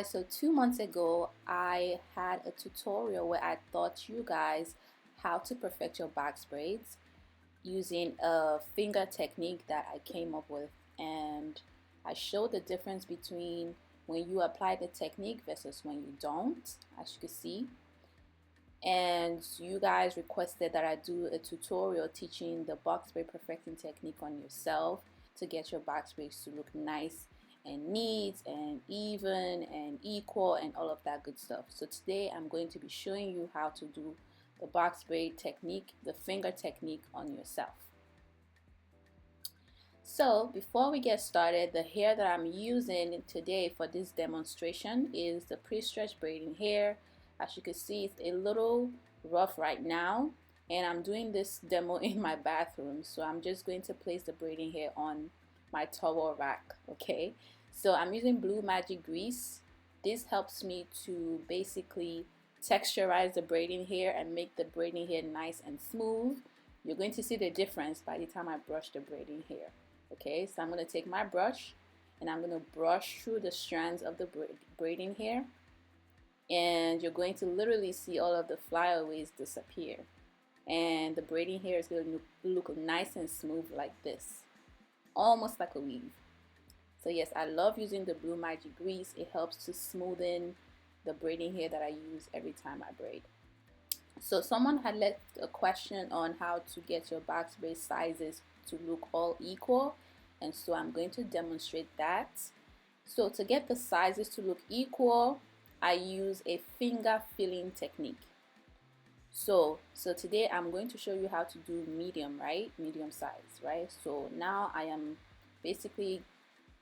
guys, so 2 months ago I had a tutorial where I taught you guys how to perfect your box braids using a finger technique that I came up with, and I showed the difference between when you apply the technique versus when you don't, as you can see. And you guys requested that I do a tutorial teaching the box braid perfecting technique on yourself to get your box braids to look nice and neat and even and equal and all of that good stuff. So today I'm going to be showing you how to do the box braid technique, the finger technique on yourself. So before we get started, the hair that I'm using today for this demonstration is the pre-stretch braiding hair. As you can see, it's a little rough right now, and I'm doing this demo in my bathroom, so I'm just going to place the braiding hair on my towel rack. Okay, so I'm using Blue Magic grease. This helps me to basically texturize the braiding hair and make the braiding hair nice and smooth. You're going to see the difference by the time I brush the braiding hair. Okay, so I'm going to take my brush and I'm going to brush through the strands of the braiding hair, and you're going to literally see all of the flyaways disappear, and the braiding hair is going to look nice and smooth like this, almost like a weave. So yes, I love using the Blue Magic grease. It helps to smoothen the braiding hair that I use every time I braid. So someone had left a question on how to get your box braid sizes to look all equal, and so I'm going to demonstrate that. So to get the sizes to look equal, I use a finger filling technique. So today I'm going to show you how to do medium, right? Medium size, right? So now I am basically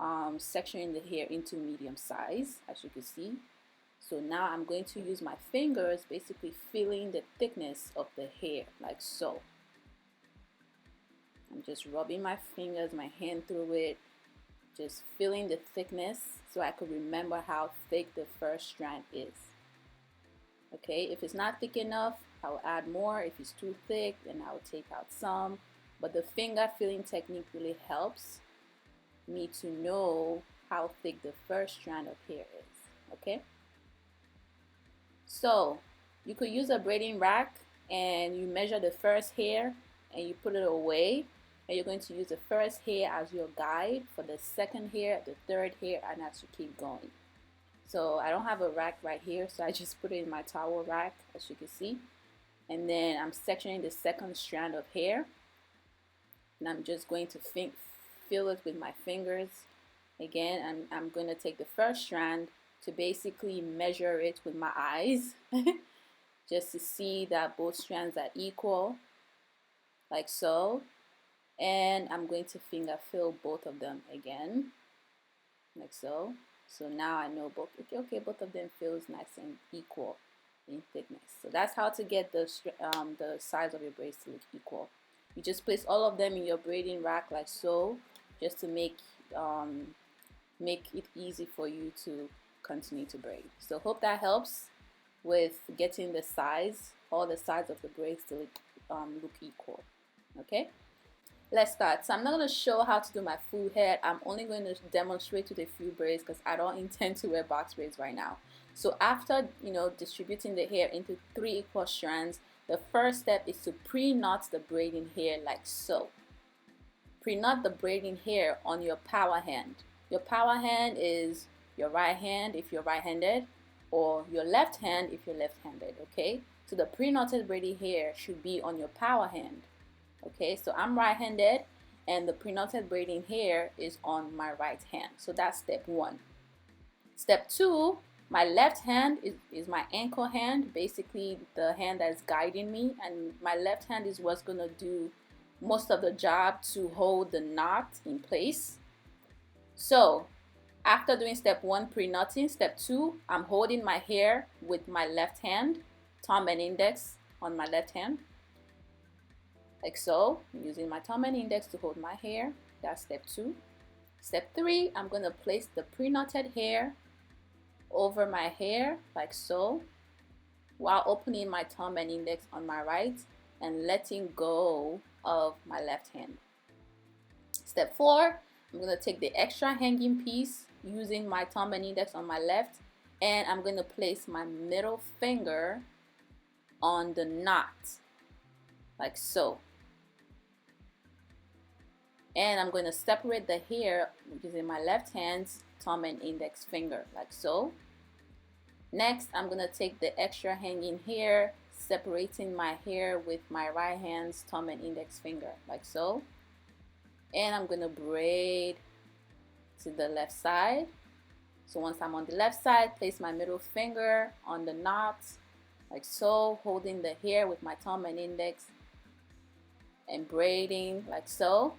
sectioning the hair into medium size, as you can see. So now I'm going to use my fingers, basically feeling the thickness of the hair, like so. I'm just rubbing my fingers, my hand through it, just feeling the thickness so I could remember how thick the first strand is. Okay, if it's not thick enough, I'll add more. If it's too thick, then I'll take out some. But the finger feeling technique really helps me to know how thick the first strand of hair is. Okay, so you could use a braiding rack and you measure the first hair and you put it away, and you're going to use the first hair as your guide for the second hair, the third hair, and as you keep going. So I don't have a rack right here, so I just put it in my towel rack, as you can see. And then I'm sectioning the second strand of hair, and I'm just going to feel it with my fingers. Again, I'm going to take the first strand to basically measure it with my eyes just to see that both strands are equal, like so. And I'm going to finger fill both of them again, like so. So now I know both, okay, both of them feels nice and equal in thickness. So that's how to get the size of your braids to look equal. You just place all of them in your braiding rack like so, just to make it easy for you to continue to braid. So hope that helps with getting the size, all the sides of the braids to look equal. Okay, let's start. So I'm not going to show how to do my full head. I'm only going to demonstrate with a few braids because I don't intend to wear box braids right now. So after distributing the hair into 3 equal strands, the first step is to pre-knot the braiding hair like so. Pre-knot the braiding hair on your power hand. Your power hand is your right hand if you're right-handed, or your left hand if you're left-handed. Okay, so the pre-knotted braiding hair should be on your power hand. Okay, so I'm right-handed and the pre-knotted braiding hair is on my right hand. So that's step 1. Step 2, my left hand is my ankle hand, basically the hand that's guiding me, and my left hand is what's going to do most of the job to hold the knot in place. So after doing step 1, pre-knotting, step 2, I'm holding my hair with my left hand, thumb and index on my left hand, like so. I'm using my thumb and index to hold my hair. That's step 2. Step 3, I'm going to place the pre-knotted hair over my hair like so, while opening my thumb and index on my right and letting go of my left hand. Step 4, I'm going to take the extra hanging piece using my thumb and index on my left and I'm going to place my middle finger on the knot, like so. And I'm going to separate the hair using my left hand's thumb and index finger, like so. Next, I'm going to take the extra hanging hair, separating my hair with my right hand's thumb and index finger, like so. And I'm going to braid to the left side. So once I'm on the left side, place my middle finger on the knot, like so, holding the hair with my thumb and index and braiding like so.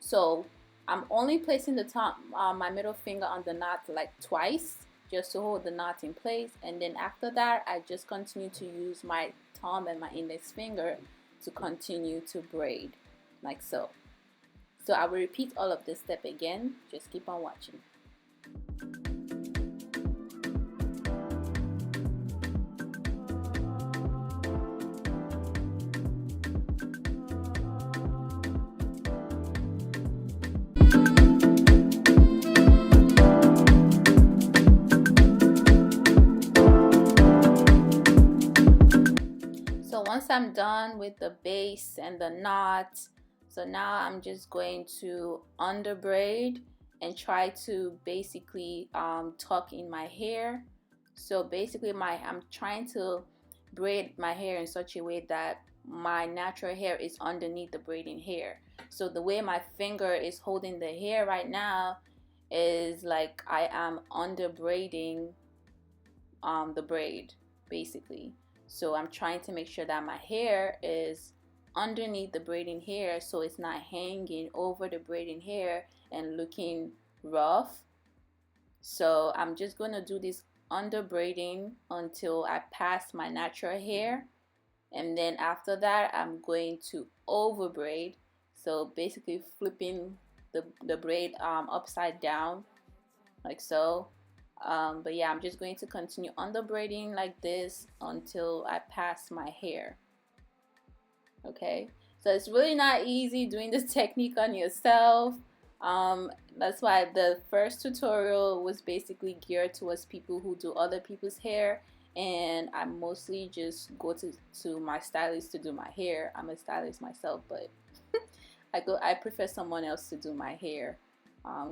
So I'm only placing the my middle finger on the knot like twice, just to hold the knot in place, and then after that I just continue to use my thumb and my index finger to continue to braid like so. So I will repeat all of this step again, just keep on watching. So once I'm done with the base and the knot, so now I'm just going to under braid and try to basically tuck in my hair. So basically I'm trying to braid my hair in such a way that my natural hair is underneath the braiding hair. So the way my finger is holding the hair right now is like I am under braiding the braid basically. So I'm trying to make sure that my hair is underneath the braiding hair, so it's not hanging over the braiding hair and looking rough. So I'm just going to do this under braiding until I pass my natural hair, and then after that I'm going to over braid, so basically flipping the braid upside down like so. But yeah, I'm just going to continue under braiding like this until I pass my hair. Okay, so it's really not easy doing this technique on yourself. That's why the first tutorial was basically geared towards people who do other people's hair, and I mostly just go to my stylist to do my hair. I'm a stylist myself, but I prefer someone else to do my hair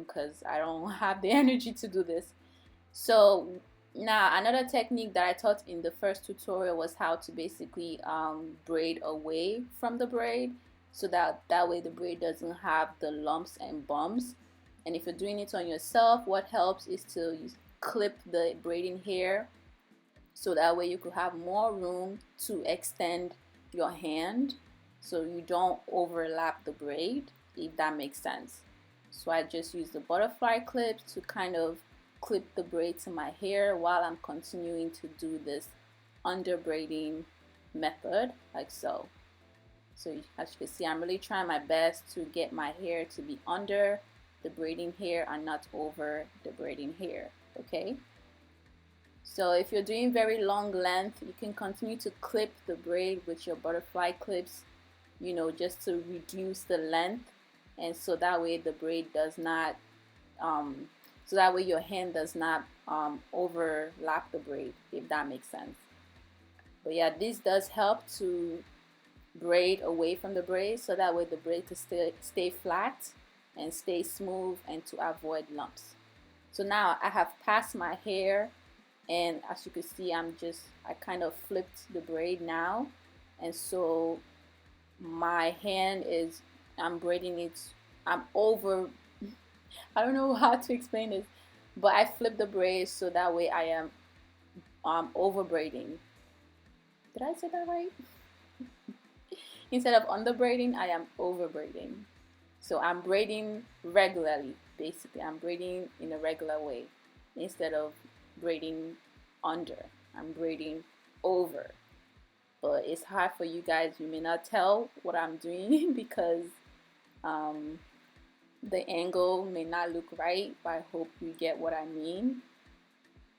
because I don't have the energy to do this. So now another technique that I taught in the first tutorial was how to basically braid away from the braid, so that way the braid doesn't have the lumps and bumps. And if you're doing it on yourself, what helps is to clip the braiding hair, so that way you could have more room to extend your hand so you don't overlap the braid, if that makes sense. So I just use the butterfly clips to kind of clip the braid to my hair while I'm continuing to do this under braiding method like so. So as you can see, I'm really trying my best to get my hair to be under the braiding hair and not over the braiding hair. Okay, so if you're doing very long length, you can continue to clip the braid with your butterfly clips, you know, just to reduce the length, and so that way the braid does not so that way your hand does not overlap the braid, if that makes sense. But yeah, this does help to braid away from the braid, so that way the braid can stay flat and stay smooth and to avoid lumps. So now I have passed my hair, and as you can see, I kind of flipped the braid now, and so my hand is, I'm braiding it, I'm over, I don't know how to explain this, but I flip the braid so that way I am over braiding. Did I say that right? Instead of under braiding, I am over braiding. So I'm braiding regularly, basically. I'm braiding in a regular way. Instead of braiding under, I'm braiding over. But it's hard for you guys. You may not tell what I'm doing because the angle may not look right, but I hope you get what I mean.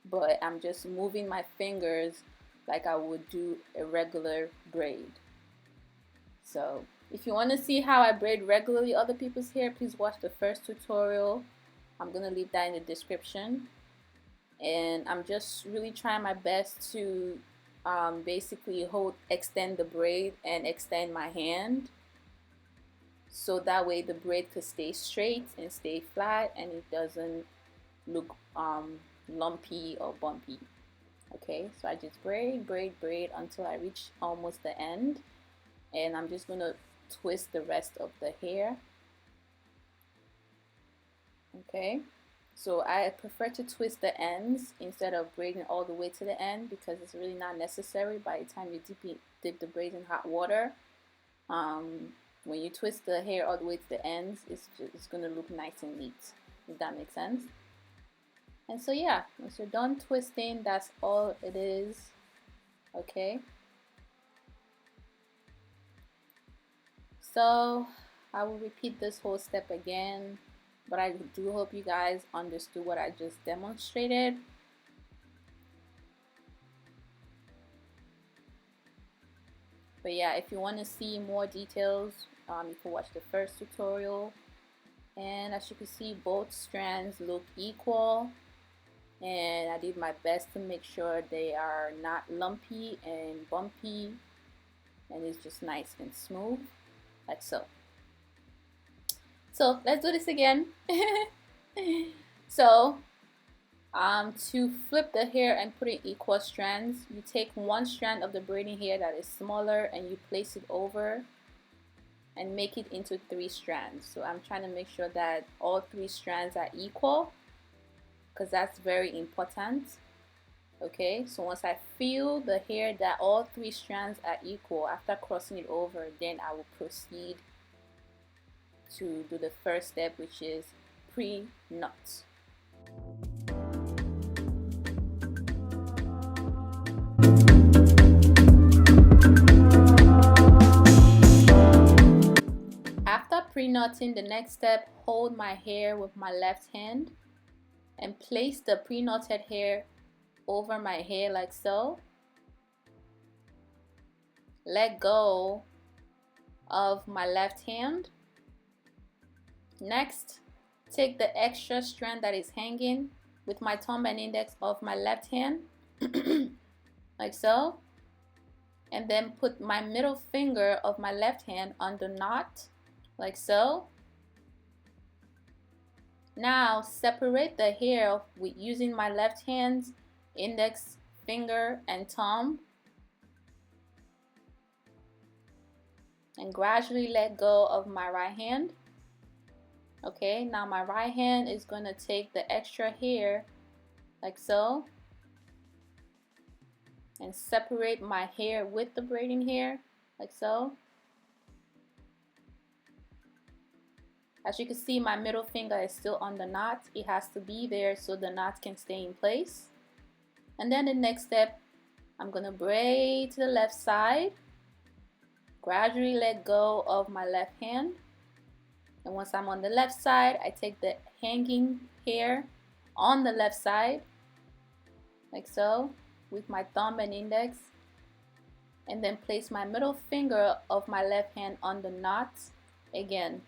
But I'm just moving my fingers like I would do a regular braid. So if you want to see how I braid regularly other people's hair, please watch the first tutorial. I'm going to leave that in the description. and I'm just really trying my best to basically extend the braid and extend my hand, so that way the braid could stay straight and stay flat and it doesn't look lumpy or bumpy. Okay, so I just braid, braid, braid until I reach almost the end, and I'm just gonna twist the rest of the hair. Okay, so I prefer to twist the ends instead of braiding all the way to the end, because it's really not necessary. By the time you dip the braids in hot water, when you twist the hair all the way to the ends, it's gonna look nice and neat, if that makes sense. And so yeah, once you're done twisting, that's all it is. Okay, so I will repeat this whole step again, but I do hope you guys understood what I just demonstrated. But yeah, if you want to see more details, you can watch the first tutorial. And as you can see, both strands look equal, and I did my best to make sure they are not lumpy and bumpy, and it's just nice and smooth, like so. So let's do this again. So to flip the hair and put it equal strands, you take one strand of the braiding hair that is smaller and you place it over and make it into 3 strands. So I'm trying to make sure that all 3 strands are equal, because that's very important. Okay, so once I feel the hair that all 3 strands are equal, after crossing it over, then I will proceed to do the first step, which is pre-knot. After pre-knotting, the next step, hold my hair with my left hand and place the pre-knotted hair over my hair like so. Let go of my left hand. Next, take the extra strand that is hanging with my thumb and index of my left hand like so, and then put my middle finger of my left hand on the knot like so. Now separate the hair with using my left hand's index finger and thumb, and gradually let go of my right hand. Okay, now my right hand is going to take the extra hair like so and separate my hair with the braiding hair like so. As you can see, my middle finger is still on the knot. It has to be there so the knot can stay in place. And then the next step, I'm going to braid to the left side, gradually let go of my left hand. And once I'm on the left side, I take the hanging hair on the left side like so with my thumb and index, and then place my middle finger of my left hand on the knot again.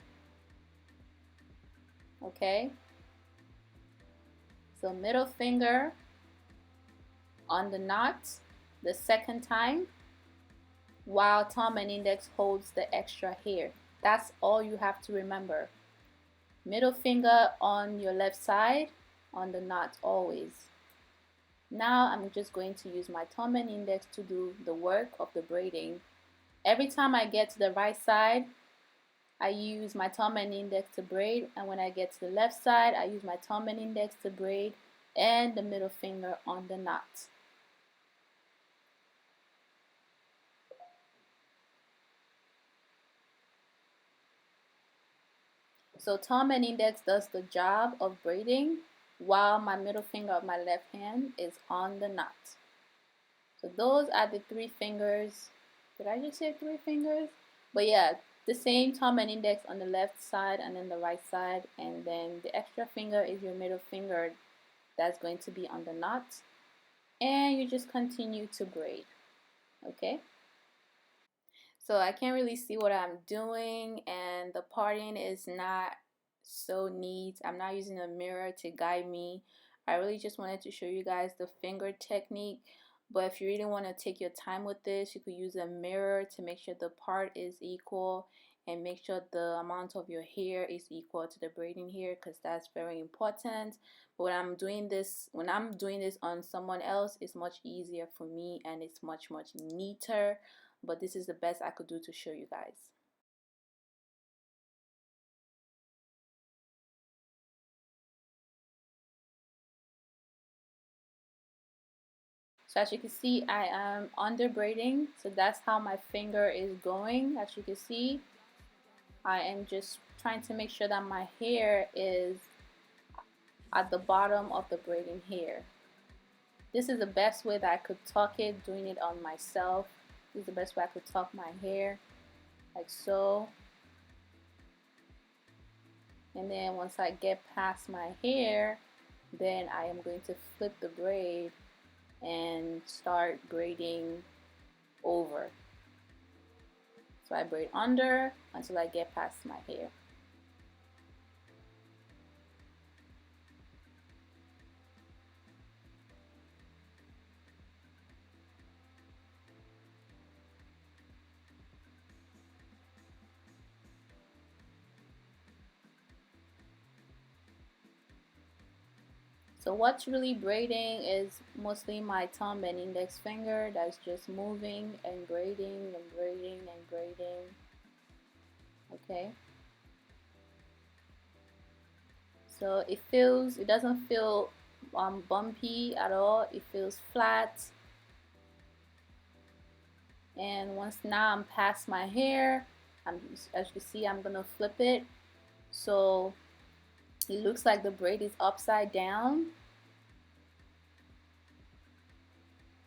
Okay, so middle finger on the knot the second time, while thumb and index holds the extra hair. That's all you have to remember. Middle finger on your left side on the knot always. Now I'm just going to use my thumb and index to do the work of the braiding. Every time I get to the right side, I use my thumb and index to braid, and when I get to the left side, I use my thumb and index to braid and the middle finger on the knot. So thumb and index does the job of braiding, while my middle finger of my left hand is on the knot. So those are the 3 fingers. Did I just say 3 fingers? But yeah, the same thumb and index on the left side and then the right side, and then the extra finger is your middle finger that's going to be on the knot, and you just continue to braid. Okay, so I can't really see what I'm doing, and the parting is not so neat. I'm not using a mirror to guide me. I really just wanted to show you guys the finger technique, but if you really want to take your time with this, you could use a mirror to make sure the part is equal and make sure the amount of your hair is equal to the braiding hair, because that's very important. But when I'm doing this on someone else, it's much easier for me and it's much neater, but this is the best I could do to show you guys. So as you can see, I am under braiding, so that's how my finger is going. As you can see, I am just trying to make sure that my hair is at the bottom of the braiding hair. This is the best way that I could tuck it, doing it on myself. This is the best way I could tuck my hair, like so. And then once I get past my hair, then I am going to flip the braid and start braiding over. So I braid under until I get past my hair. So what's really braiding is mostly my thumb and index finger that's just moving and braiding and braiding and braiding. Okay. So it doesn't feel bumpy at all. It feels flat. And once now I'm past my hair, as you see, I'm gonna flip it. So it looks like the braid is upside down.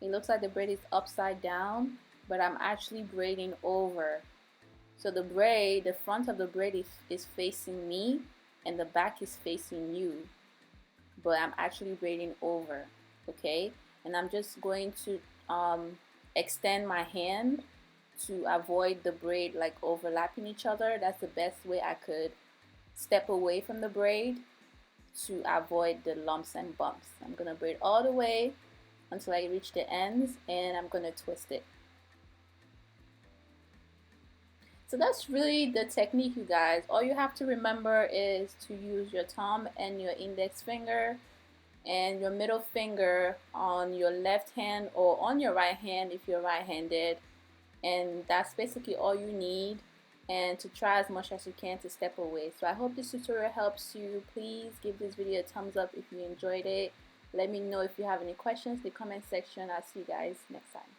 It looks like the braid is upside down, but I'm actually braiding over. So the braid, the front of the braid is facing me and the back is facing you, but I'm actually braiding over, okay? And I'm just going to extend my hand to avoid the braid like overlapping each other. That's the best way I could step away from the braid to avoid the lumps and bumps. I'm gonna braid all the way until I reach the ends, and I'm gonna twist it. So that's really the technique, you guys. All you have to remember is to use your thumb and your index finger and your middle finger on your left hand or on your right hand if you're right-handed, and that's basically all you need, and to try as much as you can to step away. So I hope this tutorial helps you. Please give this video a thumbs up if you enjoyed it. Let me know if you have any questions in the comment section. I'll see you guys next time.